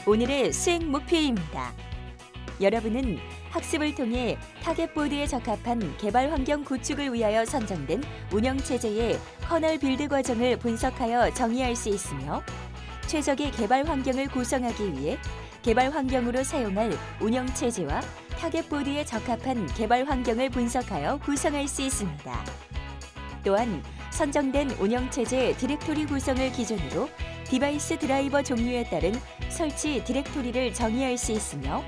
오늘의 수행 목표입니다. 여러분은 학습을 통해 타겟보드에 적합한 개발 환경 구축을 위하여 선정된 운영체제의 커널 빌드 과정을 분석하여 정의할 수 있으며 최적의 개발 환경을 구성하기 위해 개발 환경으로 사용할 운영체제와 타겟보드에 적합한 개발 환경을 분석하여 구성할 수 있습니다. 또한 선정된 운영체제 디렉토리 구성을 기준으로 디바이스 드라이버 종류에 따른 설치 디렉토리를 정의할 수 있으며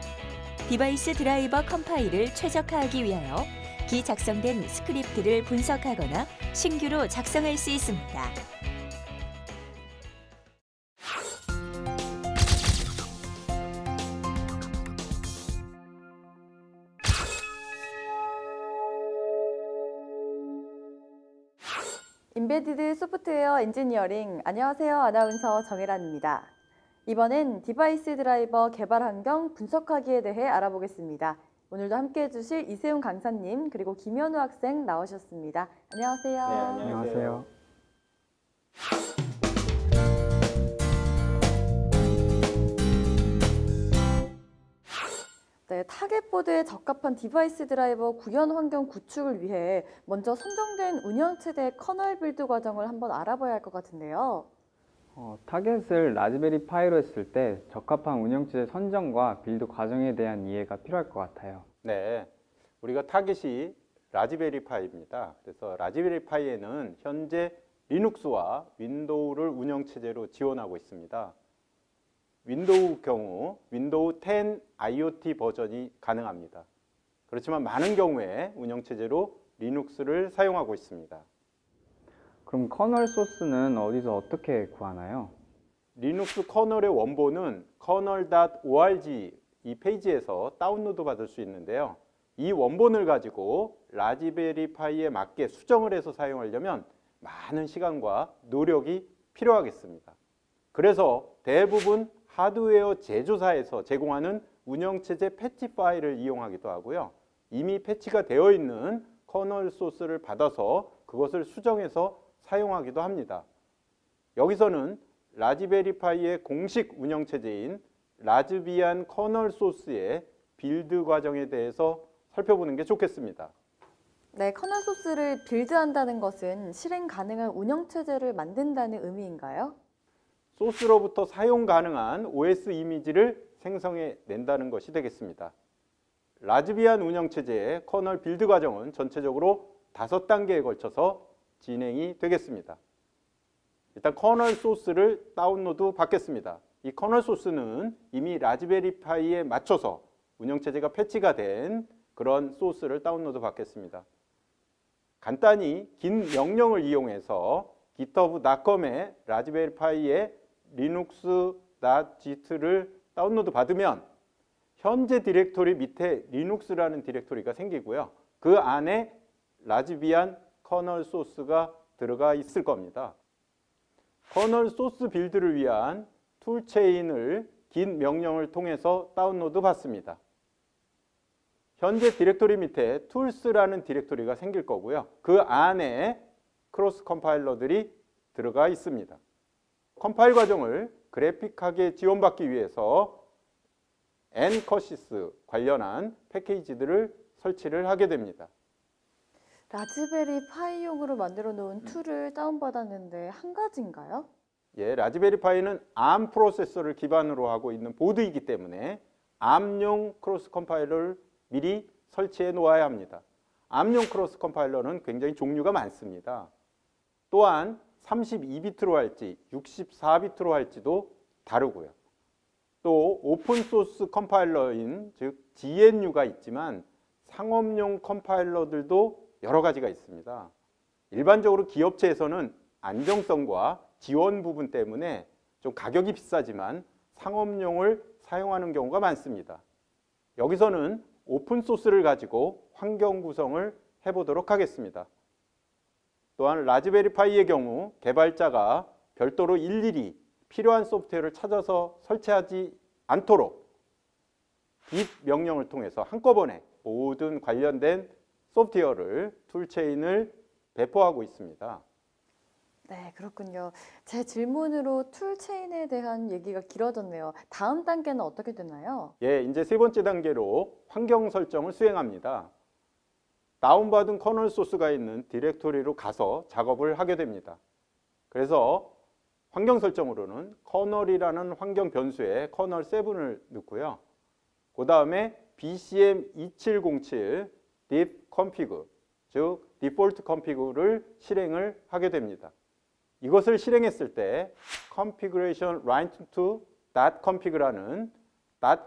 디바이스 드라이버 컴파일을 최적화하기 위하여 기작성된 스크립트를 분석하거나 신규로 작성할 수 있습니다. 인베디드 소프트웨어 엔지니어링, 안녕하세요. 아나운서 정혜란입니다. 이번엔 디바이스 드라이버 개발 환경 분석하기에 대해 알아보겠습니다. 오늘도 함께해 주실 이세훈 강사님 그리고 김현우 학생 나오셨습니다. 안녕하세요. 네, 안녕하세요. 네, 타겟보드에 적합한 디바이스 드라이버 구현 환경 구축을 위해 먼저 선정된 운영체제 커널 빌드 과정을 한번 알아봐야 할 것 같은데요. 타겟을 라즈베리 파이로 했을 때 적합한 운영체제 선정과 빌드 과정에 대한 이해가 필요할 것 같아요. 네, 우리가 타겟이 라즈베리 파이입니다. 그래서 라즈베리 파이에는 현재 리눅스와 윈도우를 운영체제로 지원하고 있습니다. 윈도우 경우 윈도우 10 IoT 버전이 가능합니다. 그렇지만 많은 경우에 운영체제로 리눅스를 사용하고 있습니다. 그럼 커널 소스는 어디서 어떻게 구하나요? 리눅스 커널의 원본은 kernel.org 이 페이지에서 다운로드 받을 수 있는데요. 이 원본을 가지고 라즈베리 파이에 맞게 수정을 해서 사용하려면 많은 시간과 노력이 필요하겠습니다. 그래서 대부분 하드웨어 제조사에서 제공하는 운영체제 패치 파일을 이용하기도 하고요. 이미 패치가 되어 있는 커널 소스를 받아서 그것을 수정해서 사용하기도 합니다. 여기서는 라즈베리 파이의 공식 운영체제인 라즈비안 커널 소스의 빌드 과정에 대해서 살펴보는 게 좋겠습니다. 네, 커널 소스를 빌드한다는 것은 실행 가능한 운영체제를 만든다는 의미인가요? 소스로부터 사용 가능한 OS 이미지를 생성해 낸다는 것이 되겠습니다. 라즈비안 운영체제의 커널 빌드 과정은 전체적으로 5단계에 걸쳐서 진행이 되겠습니다. 일단 커널 소스를 다운로드 받겠습니다. 이 커널 소스는 이미 라즈베리 파이에 맞춰서 운영체제가 패치가 된 그런 소스를 다운로드 받겠습니다. 간단히 긴 명령을 이용해서 github.com의 라즈베리 파이의 linux.git를 다운로드 받으면 현재 디렉토리 밑에 리눅스라는 디렉토리가 생기고요. 그 안에 라즈비안 커널 소스가 들어가 있을 겁니다. 커널 소스 빌드를 위한 툴체인을 긴 명령을 통해서 다운로드 받습니다. 현재 디렉토리 밑에 tools라는 디렉토리가 생길 거고요. 그 안에 크로스 컴파일러들이 들어가 있습니다. 컴파일 과정을 그래픽하게 지원받기 위해서 nCorsys 관련한 패키지들을 설치를 하게 됩니다. 라즈베리 파이용으로 만들어 놓은 툴을 다운받았는데 한 가지인가요? 예, 라즈베리 파이는 ARM 프로세서를 기반으로 하고 있는 보드이기 때문에 ARM용 크로스 컴파일러를 미리 설치해 놓아야 합니다. ARM용 크로스 컴파일러는 굉장히 종류가 많습니다. 또한 32비트로 할지 64비트로 할지도 다르고요. 또 오픈소스 컴파일러인 즉 GNU가 있지만 상업용 컴파일러들도 여러 가지가 있습니다. 일반적으로 기업체에서는 안정성과 지원 부분 때문에 좀 가격이 비싸지만 상업용을 사용하는 경우가 많습니다. 여기서는 오픈소스를 가지고 환경 구성을 해보도록 하겠습니다. 또한 라즈베리 파이의 경우 개발자가 별도로 일일이 필요한 소프트웨어를 찾아서 설치하지 않도록 git 명령을 통해서 한꺼번에 모든 관련된 소프트웨어를 툴체인을 배포하고 있습니다. 네, 그렇군요. 제 질문으로 툴체인에 대한 얘기가 길어졌네요. 다음 단계는 어떻게 되나요? 예, 이제 세 번째 단계로 환경 설정을 수행합니다. 다운받은 커널 소스가 있는 디렉토리로 가서 작업을 하게 됩니다. 그래서 환경 설정으로는 커널이라는 환경 변수에 커널 7을 넣고요. 그 다음에 BCM2707 deep config, 즉 default config를 실행을 하게 됩니다. 이것을 실행했을 때 configuration right to .config라는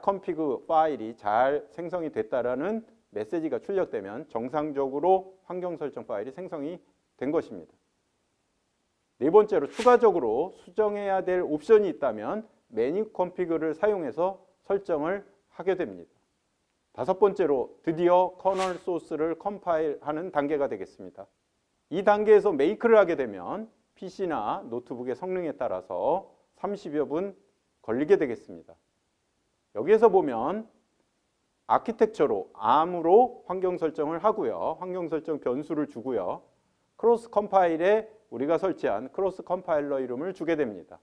.config 파일이 잘 생성이 됐다라는 메시지가 출력되면 정상적으로 환경 설정 파일이 생성이 된 것입니다. 네 번째로 추가적으로 수정해야 될 옵션이 있다면 메뉴 config를 사용해서 설정을 하게 됩니다. 다섯 번째로 드디어 커널 소스를 컴파일하는 단계가 되겠습니다. 이 단계에서 메이크를 하게 되면 PC나 노트북의 성능에 따라서 30여 분 걸리게 되겠습니다. 여기에서 보면 아키텍처로 ARM으로 환경 설정을 하고요. 환경 설정 변수를 주고요. 크로스 컴파일에 우리가 설치한 크로스 컴파일러 이름을 주게 됩니다.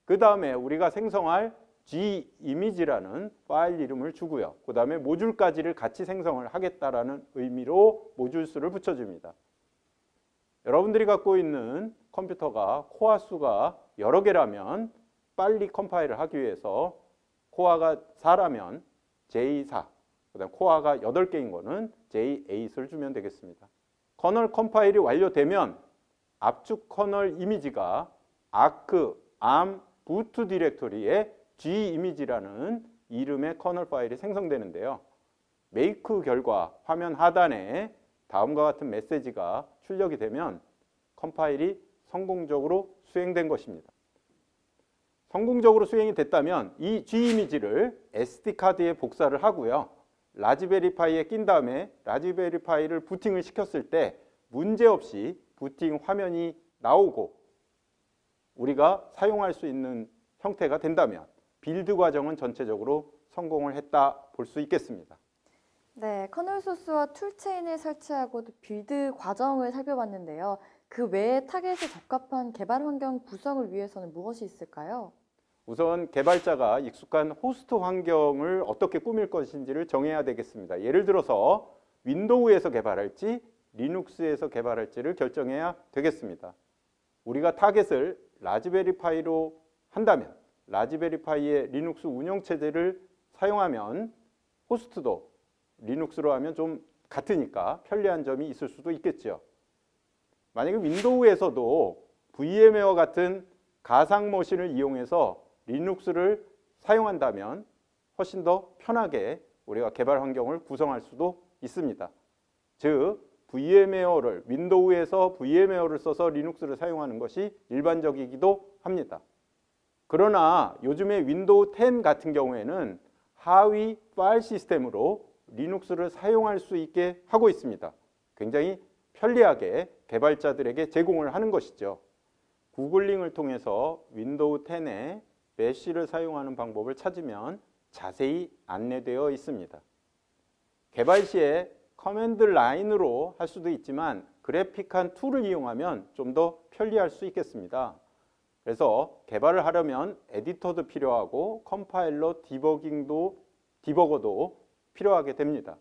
그 다음에 우리가 생성할 G 이미지라는 파일 이름을 주고요. 그 다음에 모듈까지를 같이 생성을 하겠다라는 의미로 모듈 수를 붙여줍니다. 여러분들이 갖고 있는 컴퓨터가 코어 수가 여러 개라면 빨리 컴파일을 하기 위해서 코어가 4라면 J4, 그다음 코어가 8개인 거는 J8을 주면 되겠습니다. 커널 컴파일이 완료되면 압축 커널 이미지가 아크, 암, 부트 디렉토리에 G 이미지라는 이름의 커널 파일이 생성되는데요. 메이크 결과 화면 하단에 다음과 같은 메시지가 출력이 되면 컴파일이 성공적으로 수행된 것입니다. 성공적으로 수행이 됐다면 이 G 이미지를 SD카드에 복사를 하고요. 라즈베리 파이에 낀 다음에 라즈베리 파이를 부팅을 시켰을 때 문제없이 부팅 화면이 나오고 우리가 사용할 수 있는 형태가 된다면 빌드 과정은 전체적으로 성공을 했다 볼 수 있겠습니다. 네, 커널 소스와 툴체인을 설치하고 빌드 과정을 살펴봤는데요. 그 외에 타겟에 적합한 개발 환경 구성을 위해서는 무엇이 있을까요? 우선 개발자가 익숙한 호스트 환경을 어떻게 꾸밀 것인지를 정해야 되겠습니다. 예를 들어서 윈도우에서 개발할지 리눅스에서 개발할지를 결정해야 되겠습니다. 우리가 타겟을 라즈베리 파이로 한다면 라즈베리 파이의 리눅스 운영체제를 사용하면 호스트도 리눅스로 하면 좀 같으니까 편리한 점이 있을 수도 있겠죠. 만약에 윈도우에서도 VM웨어 같은 가상 머신을 이용해서 리눅스를 사용한다면 훨씬 더 편하게 우리가 개발 환경을 구성할 수도 있습니다. 즉 VM웨어를 윈도우에서 VM웨어를 써서 리눅스를 사용하는 것이 일반적이기도 합니다. 그러나 요즘에 윈도우 10 같은 경우에는 하위 파일 시스템으로 리눅스를 사용할 수 있게 하고 있습니다. 굉장히 편리하게 개발자들에게 제공을 하는 것이죠. 구글링을 통해서 윈도우 10에 배시를 사용하는 방법을 찾으면 자세히 안내되어 있습니다. 개발 시에 커맨드 라인으로 할 수도 있지만 그래픽한 툴을 이용하면 좀 더 편리할 수 있겠습니다. 그래서 개발을 하려면 에디터도 필요하고 컴파일러 디버거도 필요하게 됩니다.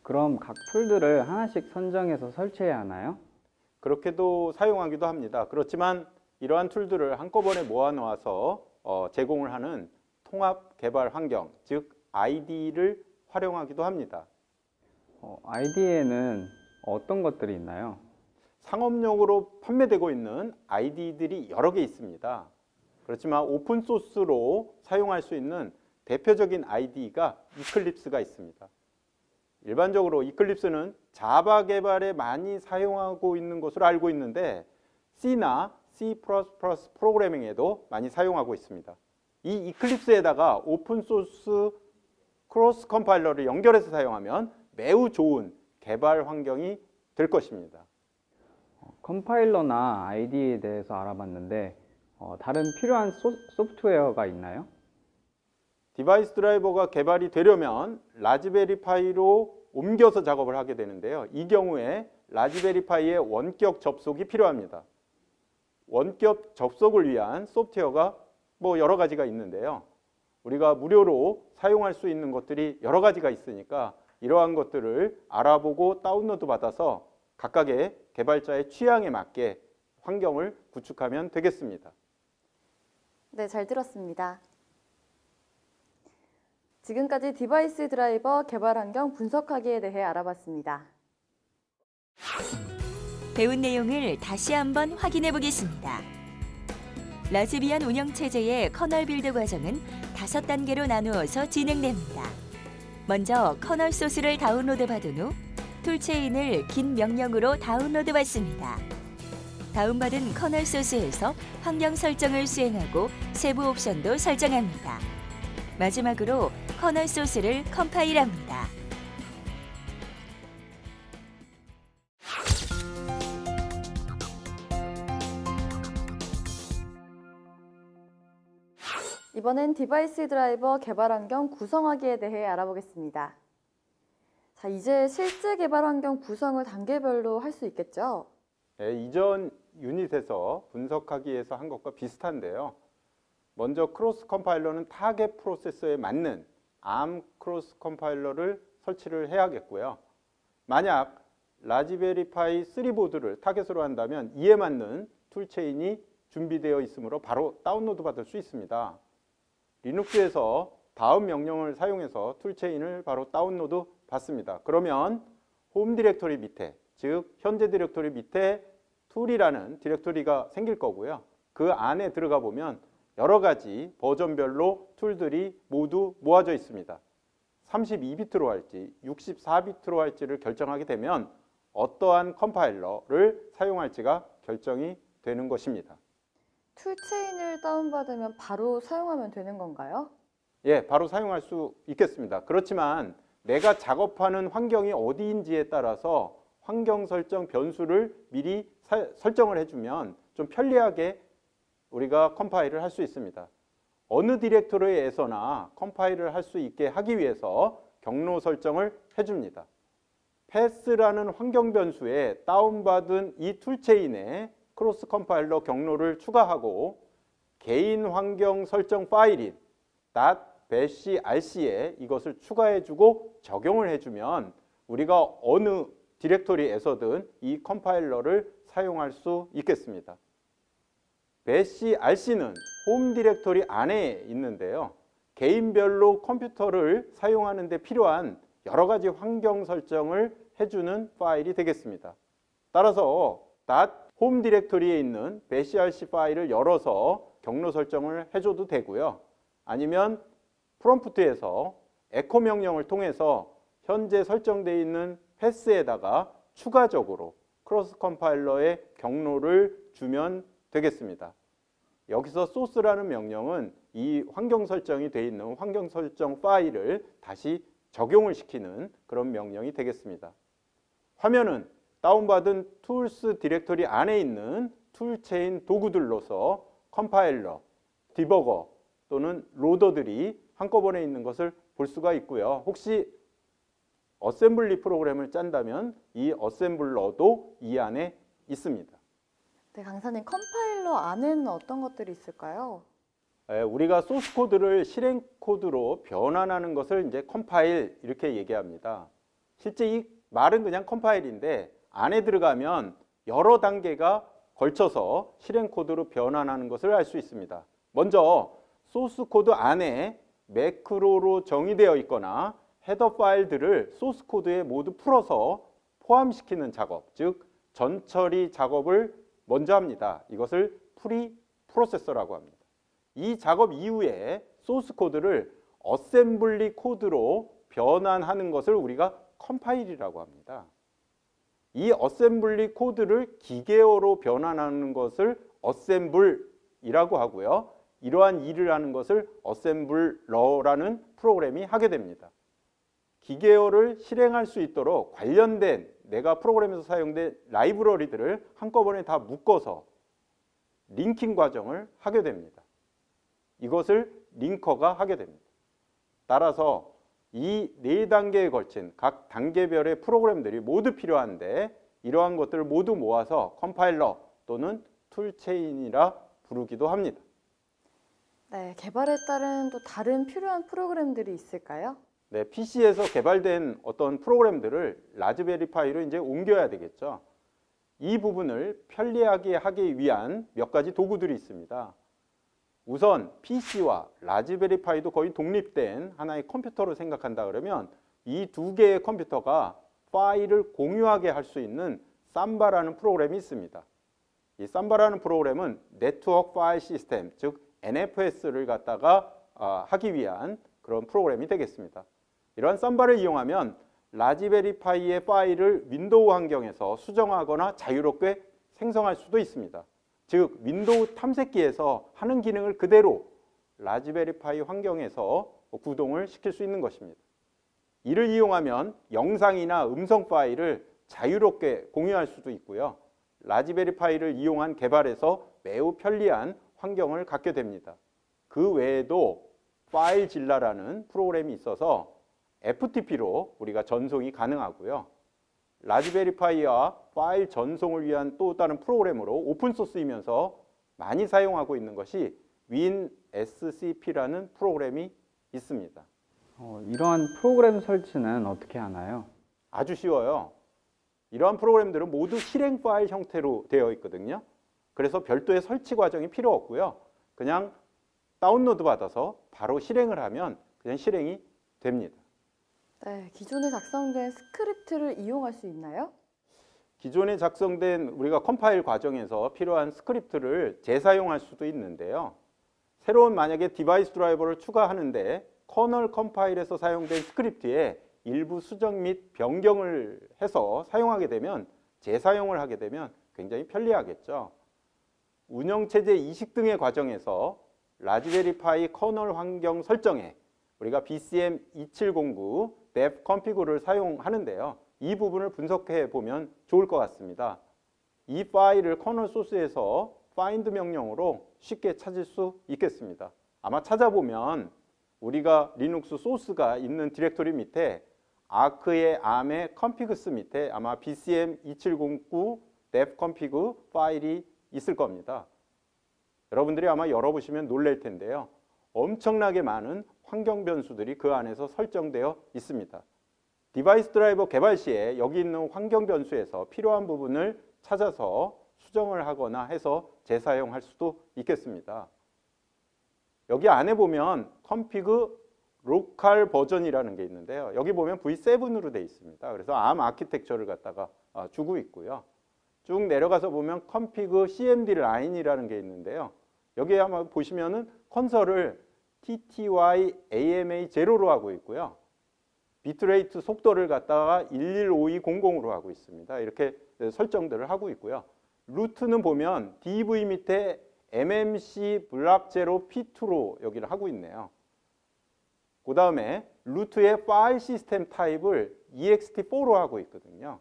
그럼 각 툴들을 하나씩 선정해서 설치해야 하나요? 그렇게도 사용하기도 합니다. 그렇지만 이러한 툴들을 한꺼번에 모아놓아서 제공을 하는 통합 개발 환경, 즉 IDE를 활용하기도 합니다. IDE에는 어떤 것들이 있나요? 상업용으로 판매되고 있는 IDE들이 여러 개 있습니다. 그렇지만 오픈소스로 사용할 수 있는 대표적인 IDE가 이클립스가 있습니다. 일반적으로 이클립스는 자바 개발에 많이 사용하고 있는 것으로 알고 있는데 C나 C++ 프로그래밍에도 많이 사용하고 있습니다. 이 이클립스에다가 오픈소스 크로스 컴파일러를 연결해서 사용하면 매우 좋은 개발 환경이 될 것입니다. 컴파일러나 IDE에 대해서 알아봤는데 다른 필요한 소프트웨어가 있나요? 디바이스 드라이버가 개발이 되려면 라즈베리 파이로 옮겨서 작업을 하게 되는데요. 이 경우에 라즈베리 파이의 원격 접속이 필요합니다. 원격 접속을 위한 소프트웨어가 뭐 여러 가지가 있는데요. 우리가 무료로 사용할 수 있는 것들이 여러 가지가 있으니까 이러한 것들을 알아보고 다운로드 받아서 각각의 개발자의 취향에 맞게 환경을 구축하면 되겠습니다. 네, 잘 들었습니다. 지금까지 디바이스 드라이버 개발 환경 분석하기에 대해 알아봤습니다. 배운 내용을 다시 한번 확인해 보겠습니다. 라즈비안 운영체제의 커널 빌드 과정은 5단계로 나누어서 진행됩니다. 먼저 커널 소스를 다운로드 받은 후 툴체인을 긴 명령으로 다운로드 받습니다. 다운받은 커널 소스에서 환경 설정을 수행하고 세부 옵션도 설정합니다. 마지막으로 커널 소스를 컴파일합니다. 이번엔 디바이스 드라이버 개발 환경 구성하기에 대해 알아보겠습니다. 자, 이제 실제 개발 환경 구성을 단계별로 할 수 있겠죠? 네, 이전 유닛에서 분석하기에서 한 것과 비슷한데요. 먼저 크로스 컴파일러는 타겟 프로세서에 맞는 ARM 크로스 컴파일러를 설치를 해야겠고요. 만약 라즈베리 파이 3 보드를 타겟으로 한다면 이에 맞는 툴체인이 준비되어 있으므로 바로 다운로드 받을 수 있습니다. 리눅스에서 다음 명령을 사용해서 툴체인을 바로 다운로드 받습니다. 그러면 홈 디렉토리 밑에, 즉 현재 디렉토리 밑에 툴이라는 디렉토리가 생길 거고요. 그 안에 들어가 보면 여러 가지 버전별로 툴들이 모두 모아져 있습니다. 32비트로 할지 64비트로 할지를 결정하게 되면 어떠한 컴파일러를 사용할지가 결정이 되는 것입니다. 툴체인을 다운받으면 바로 사용하면 되는 건가요? 예, 바로 사용할 수 있겠습니다. 그렇지만 내가 작업하는 환경이 어디인지에 따라서 환경 설정 변수를 미리 설정을 해주면 좀 편리하게 우리가 컴파일을 할 수 있습니다. 어느 디렉토리에서나 컴파일을 할 수 있게 하기 위해서 경로 설정을 해줍니다. 패스라는 환경 변수에 다운받은 이 툴체인에 크로스 컴파일러 경로를 추가하고 개인 환경 설정 파일인 .bashrc에 이것을 추가해주고 적용을 해주면 우리가 어느 디렉토리에서든 이 컴파일러를 사용할 수 있겠습니다. bashrc는 홈 디렉토리 안에 있는데요. 개인별로 컴퓨터를 사용하는 데 필요한 여러 가지 환경 설정을 해주는 파일이 되겠습니다. 따라서 홈 디렉토리에 있는 bashrc 파일을 열어서 경로 설정을 해줘도 되고요. 아니면 프롬프트에서 에코 명령을 통해서 현재 설정되어 있는 패스에다가 추가적으로 크로스 컴파일러의 경로를 주면 되겠습니다. 여기서 소스라는 명령은 이 환경 설정이 되어 있는 환경 설정 파일을 다시 적용을 시키는 그런 명령이 되겠습니다. 화면은 다운받은 툴스 디렉토리 안에 있는 툴체인 도구들로서 컴파일러, 디버거 또는 로더들이 한꺼번에 있는 것을 볼 수가 있고요. 혹시 어셈블리 프로그램을 짠다면 이 어셈블러도 이 안에 있습니다. 네, 강사님, 컴파일러 안에는 어떤 것들이 있을까요? 우리가 소스 코드를 실행 코드로 변환하는 것을 이제 컴파일 이렇게 얘기합니다. 실제 이 말은 그냥 컴파일인데 안에 들어가면 여러 단계가 걸쳐서 실행 코드로 변환하는 것을 알 수 있습니다. 먼저 소스 코드 안에 매크로로 정의되어 있거나 헤더 파일들을 소스 코드에 모두 풀어서 포함시키는 작업, 즉 전처리 작업을 먼저 합니다. 이것을 프리 프로세서라고 합니다. 이 작업 이후에 소스 코드를 어셈블리 코드로 변환하는 것을 우리가 컴파일이라고 합니다. 이 어셈블리 코드를 기계어로 변환하는 것을 어셈블이라고 하고요. 이러한 일을 하는 것을 어셈블러라는 프로그램이 하게 됩니다. 기계어를 실행할 수 있도록 관련된 내가 프로그램에서 사용된 라이브러리들을 한꺼번에 다 묶어서 링킹 과정을 하게 됩니다. 이것을 링커가 하게 됩니다. 따라서 이 4단계에 걸친 각 단계별의 프로그램들이 모두 필요한데 이러한 것들을 모두 모아서 컴파일러 또는 툴체인이라 부르기도 합니다. 네, 개발에 따른 또 다른 필요한 프로그램들이 있을까요? 네, PC에서 개발된 어떤 프로그램들을 라즈베리 파이로 이제 옮겨야 되겠죠. 이 부분을 편리하게 하기 위한 몇 가지 도구들이 있습니다. 우선 PC와 라즈베리 파이도 거의 독립된 하나의 컴퓨터로 생각한다 그러면 이 두 개의 컴퓨터가 파일을 공유하게 할 수 있는 삼바라는 프로그램이 있습니다. 이 삼바라는 프로그램은 네트워크 파일 시스템, 즉 NFS를 갖다가 하기 위한 그런 프로그램이 되겠습니다. 이러한 삼바를 이용하면 라즈베리 파이의 파일을 윈도우 환경에서 수정하거나 자유롭게 생성할 수도 있습니다. 즉 윈도우 탐색기에서 하는 기능을 그대로 라즈베리 파이 환경에서 구동을 시킬 수 있는 것입니다. 이를 이용하면 영상이나 음성 파일을 자유롭게 공유할 수도 있고요. 라즈베리 파이를 이용한 개발에서 매우 편리한 환경을 갖게 됩니다. 그 외에도 파일질라라는 프로그램이 있어서 FTP로 우리가 전송이 가능하고요. 라즈베리 파이와 파일 전송을 위한 또 다른 프로그램으로 오픈소스이면서 많이 사용하고 있는 것이 WinSCP라는 프로그램이 있습니다. 이러한 프로그램 설치는 어떻게 하나요? 아주 쉬워요. 이러한 프로그램들은 모두 실행 파일 형태로 되어 있거든요. 그래서 별도의 설치 과정이 필요 없고요. 그냥 다운로드 받아서 바로 실행을 하면 그냥 실행이 됩니다. 네, 기존에 작성된 스크립트를 이용할 수 있나요? 기존에 작성된 우리가 컴파일 과정에서 필요한 스크립트를 재사용할 수도 있는데요. 새로운 만약에 디바이스 드라이버를 추가하는데 커널 컴파일에서 사용된 스크립트에 일부 수정 및 변경을 해서 사용하게 되면 재사용을 하게 되면 굉장히 편리하겠죠. 운영체제 이식 등의 과정에서 라즈베리 파이 커널 환경 설정에 우리가 BCM2709 dev config를 사용하는데요. 이 부분을 분석해 보면 좋을 것 같습니다. 이 파일을 커널 소스에서 find 명령으로 쉽게 찾을 수 있겠습니다. 아마 찾아보면 우리가 리눅스 소스가 있는 디렉토리 밑에 아크의 암의 configs 밑에 아마 BCM2709 dev config 파일이 있을 겁니다. 여러분들이 아마 열어보시면 놀랄 텐데요. 엄청나게 많은 환경 변수들이 그 안에서 설정되어 있습니다. 디바이스 드라이버 개발 시에 여기 있는 환경 변수에서 필요한 부분을 찾아서 수정을 하거나 해서 재사용할 수도 있겠습니다. 여기 안에 보면 config 로컬 버전이라는 게 있는데요. 여기 보면 V7으로 되어 있습니다. 그래서 ARM 아키텍처를 갖다가 주고 있고요. 쭉 내려가서 보면 config cmd line이라는 게 있는데요. 여기에 한번 보시면은 컨설을 TTY AMA 0로 하고 있고요. 비트레이트 속도를 갖다가 115200으로 하고 있습니다. 이렇게 설정들을 하고 있고요. 루트는 보면 DV 밑에 MMC 블락 0 P2로 여기를 하고 있네요. 그 다음에 루트의 파일 시스템 타입을 ext4로 하고 있거든요.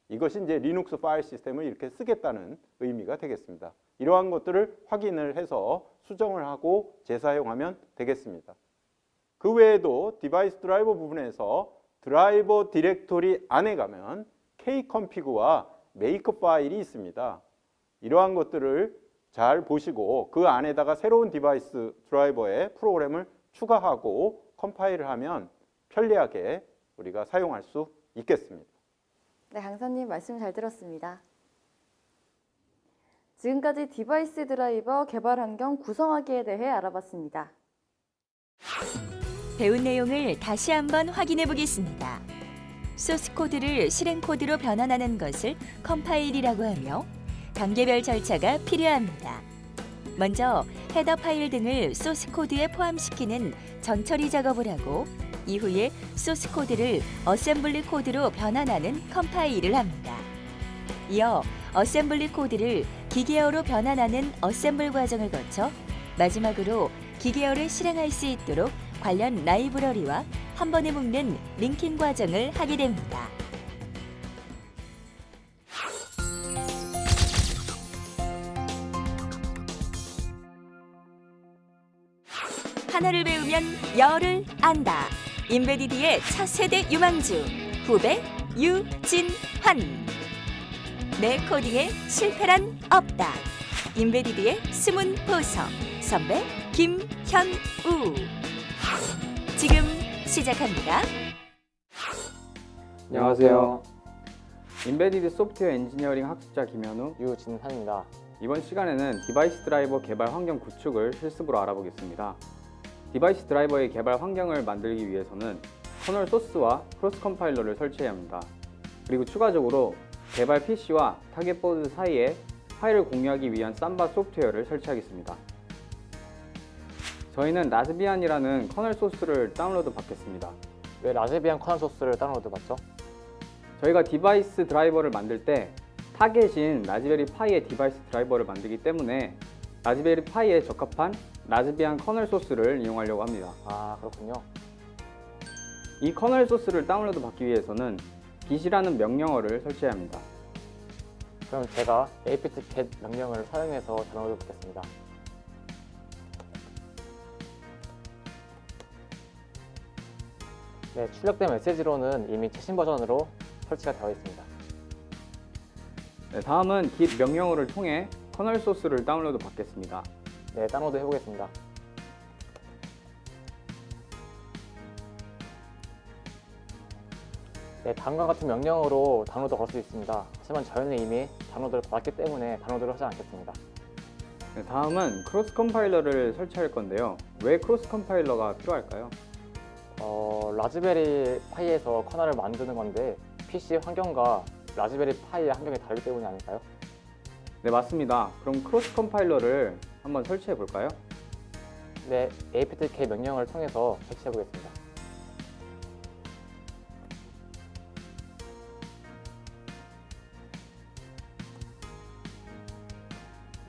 이것이 이제 리눅스 파일 시스템을 이렇게 쓰겠다는 의미가 되겠습니다. 이러한 것들을 확인을 해서 수정을 하고 재사용하면 되겠습니다. 그 외에도 디바이스 드라이버 부분에서 드라이버 디렉토리 안에 가면 kconfig와 make 파일이 있습니다. 이러한 것들을 잘 보시고 그 안에다가 새로운 디바이스 드라이버의 프로그램을 추가하고 컴파일을 하면 편리하게 우리가 사용할 수 있겠습니다. 네, 강사님 말씀 잘 들었습니다. 지금까지 디바이스 드라이버 개발 환경 구성하기에 대해 알아봤습니다. 배운 내용을 다시 한번 확인해 보겠습니다. 소스 코드를 실행 코드로 변환하는 것을 컴파일이라고 하며 단계별 절차가 필요합니다. 먼저 헤더 파일 등을 소스 코드에 포함시키는 전처리 작업을 하고 이후에 소스 코드를 어셈블리 코드로 변환하는 컴파일을 합니다. 이어 어셈블리 코드를 기계어로 변환하는 어셈블 과정을 거쳐 마지막으로 기계어를 실행할 수 있도록 관련 라이브러리와 한 번에 묶는 링킹 과정을 하게 됩니다. 하나를 배우면 열을 안다. 인베디드의 차세대 유망주 후배 유진환. 내 코딩에 실패란 없다. 인베디드의 숨은 보석 선배 김현우. 지금 시작합니다. 안녕하세요. 인베디드 소프트웨어 엔지니어링 학습자 김현우, 유진상입니다. 이번 시간에는 디바이스 드라이버 개발 환경 구축을 실습으로 알아보겠습니다. 디바이스 드라이버의 개발 환경을 만들기 위해서는 커널 소스와 크로스 컴파일러를 설치해야 합니다. 그리고 추가적으로 개발 PC와 타겟 보드 사이에 파일을 공유하기 위한 삼바 소프트웨어를 설치하겠습니다. 저희는 라즈비안이라는 커널 소스를 다운로드 받겠습니다. 왜 라즈비안 커널 소스를 다운로드 받죠? 저희가 디바이스 드라이버를 만들 때 타겟인 라즈베리 파이의 디바이스 드라이버를 만들기 때문에 라즈베리 파이에 적합한 라즈비안 커널 소스를 이용하려고 합니다. 아, 그렇군요. 이 커널 소스를 다운로드 받기 위해서는 bit이라는 명령어를 설치해야 합니다. 그럼 제가 apt-get 명령을 사용해서 다운로드 받겠습니다. 네, 출력된 메시지로는 이미 최신 버전으로 설치가 되어 있습니다. 네, 다음은 git 명령어를 통해 커널 소스를 다운로드 받겠습니다. 네, 다운로드 해보겠습니다. 네, 다음과 같은 명령어로 다운로드 걸 수 있습니다. 하지만 저희는 이미 다운로드를 받았기 때문에 다운로드를 하지 않겠습니다. 네, 다음은 크로스 컴파일러를 설치할 건데요. 왜 크로스 컴파일러가 필요할까요? 라즈베리 파이에서 커널을 만드는 건데 PC 환경과 라즈베리 파이의 환경이 다르기 때문이 아닐까요? 네, 맞습니다. 그럼 크로스 컴파일러를 한번 설치해 볼까요? 네, apt-get 명령을 통해서 설치해 보겠습니다.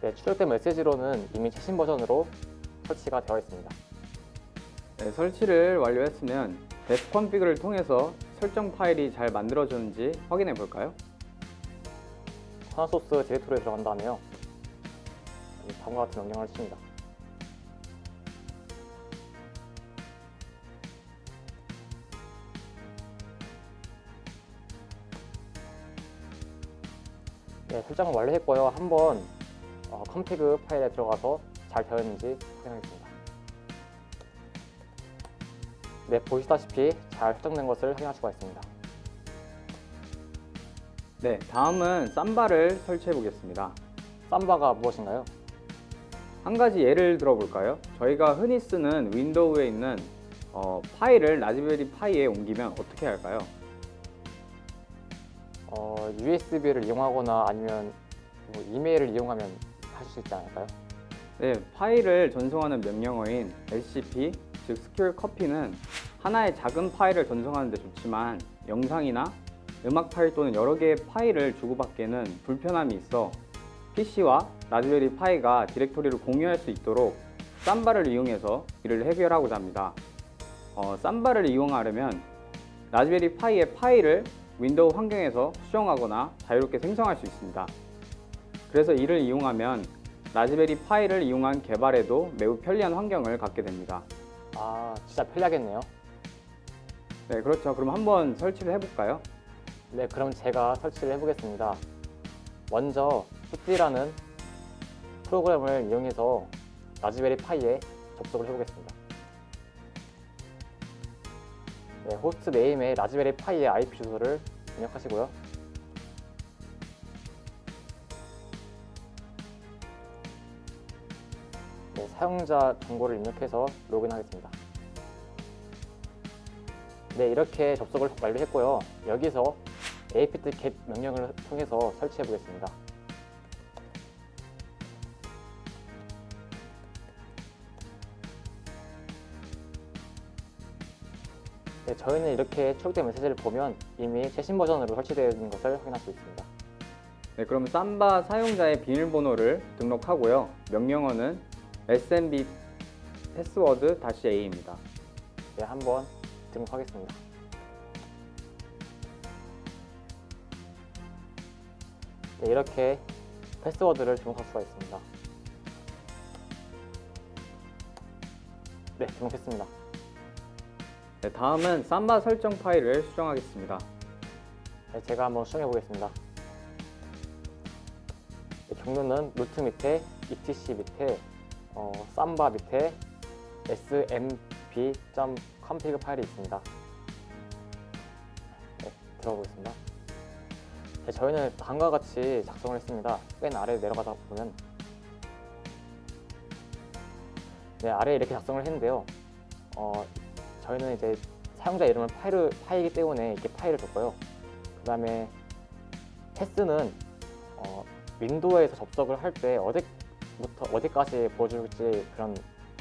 네, 출력된 메시지로는 이미 최신 버전으로 설치가 되어 있습니다. 네, 설치를 완료했으면 데프config를 통해서 설정 파일이 잘 만들어졌는지 확인해 볼까요? 커널 소스 디렉토리에 들어간 다음에요. 다음과 같은 명령을 칩니다. 네, 설정을 완료했고요. 한번 config 파일에 들어가서 잘 되어 있는지 확인하겠습니다. 네, 보시다시피 잘 설정된 것을 확인할 수가 있습니다. 네, 다음은 삼바를 설치해 보겠습니다. 삼바가 무엇인가요? 한 가지 예를 들어 볼까요? 저희가 흔히 쓰는 윈도우에 있는 파일을 라즈베리 파이에 옮기면 어떻게 할까요? USB를 이용하거나 아니면 뭐 이메일을 이용하면 할 수 있지 않을까요? 네, 파일을 전송하는 명령어인 SCP, 즉 Secure Copy는 하나의 작은 파일을 전송하는 데 좋지만 영상이나 음악 파일 또는 여러 개의 파일을 주고받기에는 불편함이 있어 PC와 라즈베리 파이가 디렉토리를 공유할 수 있도록 삼바를 이용해서 이를 해결하고자 합니다. 삼바를 이용하려면 라즈베리 파이의 파일을 윈도우 환경에서 수정하거나 자유롭게 생성할 수 있습니다. 그래서 이를 이용하면 라즈베리 파이를 이용한 개발에도 매우 편리한 환경을 갖게 됩니다. 아, 진짜 편리하겠네요. 네, 그렇죠. 그럼 한번 설치를 해볼까요? 네, 그럼 제가 설치를 해보겠습니다. 먼저 푸티라는 프로그램을 이용해서 라즈베리 파이에 접속을 해보겠습니다. 네, 호스트 네임에 라즈베리 파이의 IP 주소를 입력하시고요. 네, 사용자 정보를 입력해서 로그인하겠습니다. 네, 이렇게 접속을 완료했고요. 여기서 apt-get 명령을 통해서 설치해 보겠습니다. 네, 저희는 이렇게 출력된 메시지를 보면 이미 최신 버전으로 설치되어 있는 것을 확인할 수 있습니다. 네, 그럼 삼바 사용자의 비밀번호를 등록하고요. 명령어는 smb password-a입니다. 네, 한번 등록하겠습니다. 네, 이렇게 패스워드를 등록할 수가 있습니다. 네, 등록했습니다. 네, 다음은 삼바 설정 파일을 수정하겠습니다. 네, 제가 한번 수정해 보겠습니다. 네, 종류는 루트 밑에 etc 밑에 삼바 밑에 smp.config 파일이 있습니다. 네, 들어보겠습니다. 네, 저희는 다음과 같이 작성을 했습니다. 맨 아래 내려가다 보면 네, 아래에 이렇게 작성을 했는데요. 저희는 이제 사용자 이름을 파이이기 때문에 이렇게 파일을 줬고요. 그 다음에 패스는 윈도우에서 접속을 할 때 어디부터 어디까지 보여줄지 그런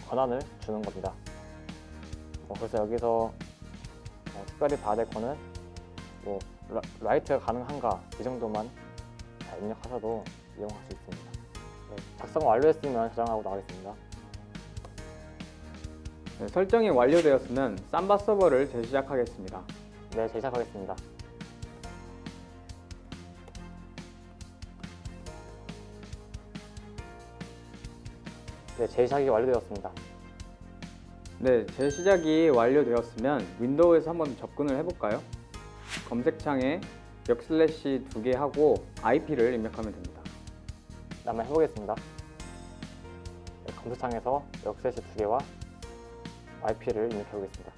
권한을 주는 겁니다. 그래서 여기서 특별히 봐야 될 거는 뭐 라이트가 가능한가 이 정도만 잘 입력하셔도 이용할 수 있습니다. 네, 작성 완료했으면 저장하고 나가겠습니다. 네, 설정이 완료되었으면 삼바 서버를 재시작하겠습니다. 네, 시작하겠습니다. 네, 재시작이 완료되었습니다. 네, 재시작이 완료되었으면 윈도우에서 한번 접근을 해볼까요? 검색창에 역슬래시 2개 하고 IP를 입력하면 됩니다. 한번 해보겠습니다. 네, 검색창에서 역슬래시 2개와 IP를 입력해 보겠습니다.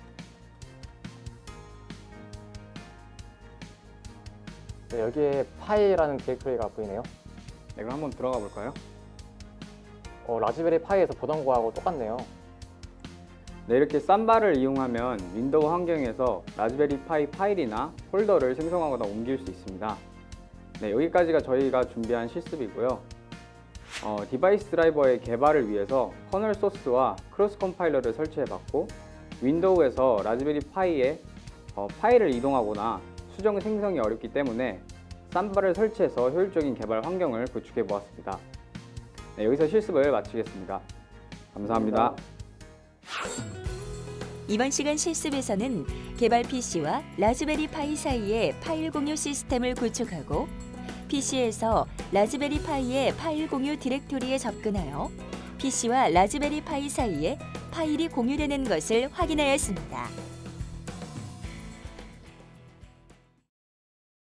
네, 여기에 파이라는 디렉토리가 보이네요. 네, 그럼 한번 들어가 볼까요? 라즈베리 파이에서 보던 거하고 똑같네요. 네, 이렇게 삼바를 이용하면 윈도우 환경에서 라즈베리 파이 파일이나 폴더를 생성하거나 옮길 수 있습니다. 네, 여기까지가 저희가 준비한 실습이고요. 디바이스 드라이버의 개발을 위해서 커널 소스와 크로스 컴파일러를 설치해봤고, 윈도우에서 라즈베리 파이에 파일을 이동하거나 수정 생성이 어렵기 때문에 삼바를 설치해서 효율적인 개발 환경을 구축해보았습니다. 네, 여기서 실습을 마치겠습니다. 감사합니다. 이번 시간 실습에서는 개발 PC와 라즈베리 파이 사이에 파일 공유 시스템을 구축하고 PC에서 라즈베리 파이의 파일 공유 디렉토리에 접근하여 PC와 라즈베리 파이 사이에 파일이 공유되는 것을 확인하였습니다.